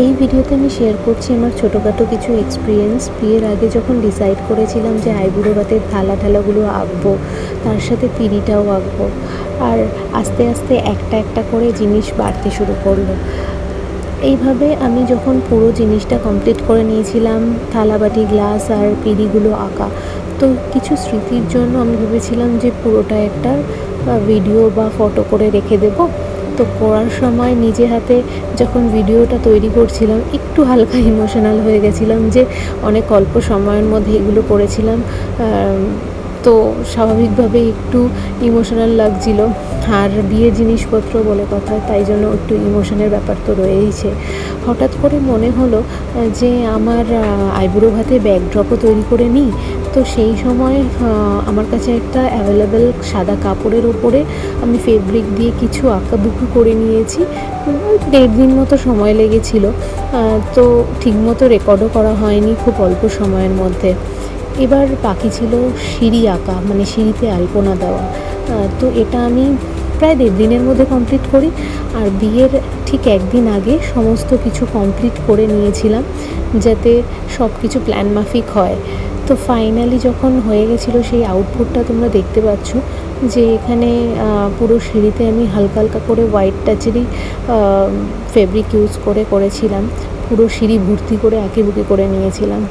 এই ভিডিওতে আমি শেয়ার করছি আমার ছোটোখাটো কিছু এক্সপিরিয়েন্স। বিয়ের আগে যখন ডিসাইড করেছিলাম যে আইবুড়ো ভাতের থালাগুলো আঁকবো, তার সাথে পিঁড়িটাও আঁকবো, আর আস্তে আস্তে একটা একটা করে জিনিস বাড়তে শুরু করলো। এইভাবে আমি যখন পুরো জিনিসটা কমপ্লিট করে নিয়েছিলাম, থালাবাটি, গ্লাস আর পিঁড়িগুলো আঁকা, তো কিছু স্মৃতির জন্য আমি ভেবেছিলাম যে পুরোটা একটা ভিডিও বা ফটো করে রেখে দেবো। তো করার সময় নিজে হাতে যখন ভিডিওটা তৈরি করছিলাম, একটু হালকা ইমোশনাল হয়ে গেছিলাম যে অনেক অল্প সময়ের মধ্যে এগুলো করেছিলাম। তো স্বাভাবিকভাবে একটু ইমোশনাল লাগছিল। আর বিয়ের জিনিসপত্র বলে কথা, তাই জন্য একটু ইমোশনের ব্যাপার তো রয়েইছে। হঠাৎ করে মনে হলো যে আমার আইবুড়ো ভাতে ব্যাকড্রপও তৈরি করে নিই। তো সেই সময় আমার কাছে একটা অ্যাভেলেবেল সাদা কাপড়ের ওপরে আমি ফেব্রিক দিয়ে কিছু আঁকাবুকি করে নিয়েছি। 1.5 দিন মতো সময় লেগেছিল। তো ঠিকমতো রেকর্ডও করা হয়নি খুব অল্প সময়ের মধ্যে। এবার বাকি ছিল সিঁড়ি আঁকা, মানে সিঁড়িতে আলপনা দেওয়া। তো এটা আমি প্রায় 1.5 দিনের মধ্যে কমপ্লিট করি। আর বিয়ের ঠিক 1 দিন আগে সমস্ত কিছু কমপ্লিট করে নিয়েছিলাম, যাতে সব কিছু প্ল্যান মাফিক হয়। তো ফাইনালি যখন হয়ে গেছিলো, সেই আউটপুটটা তোমরা দেখতে পাচ্ছ, যে এখানে পুরো সিঁড়িতে আমি হালকা হালকা করে হোয়াইট টাচেরই ফেব্রিক ইউজ করেছিলাম। পুরো সিঁড়ি ভর্তি করে আঁকিবুকি করে নিয়েছিলাম।